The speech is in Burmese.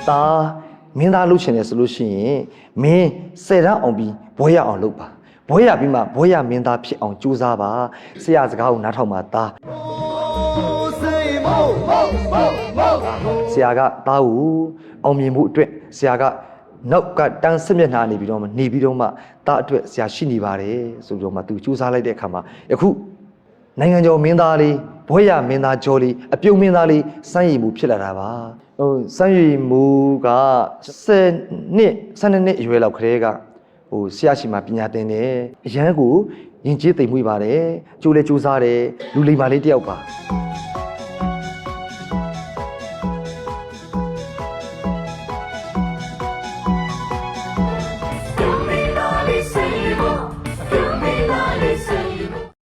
တာမင်းသားလုပ်ချင်တယ်ဆိုလို့ရှိရင်မင်း10 တန်းအောင်ပြီးဘွဲရအောင်လုပ်ပါဘွဲရပြီးမှဘွဲရမင်းသားဖြစ်အောင်ကြိုးစားပါဆရာစကားကိုနားထောင်ပါသားဆရာကသားကိုအောင်မြင်မှုအတွက်ဆရာကနောက်ကတန်းစစ်မျက်နှာနေပြီးတော့မှသားအတွက်ဆရာရှိနေပါတယ်ဆိုပြီးတော့မှသူကြိုးစားလိုက်တဲ့အခါမှာယခုနိုင်ငံကျော်မင်းသားလေးဘွဲရမင်းသားကျော်လေးအပြုံးမင်းသားလေးစမ်းရည်မှုဖြစ်လာတာပါစမ်းရည်မှုက12နှစ်အရွယ်လောက်ခရဲကဆရာရှိမှပညာသင်တယ်အရန်ကိုယဉ်ကျေးသိမ်မွေ့ပါတယ်ကျိုးလဲကျိုးစားတယ်လူလိမ္မာလေးတယောက်ပါ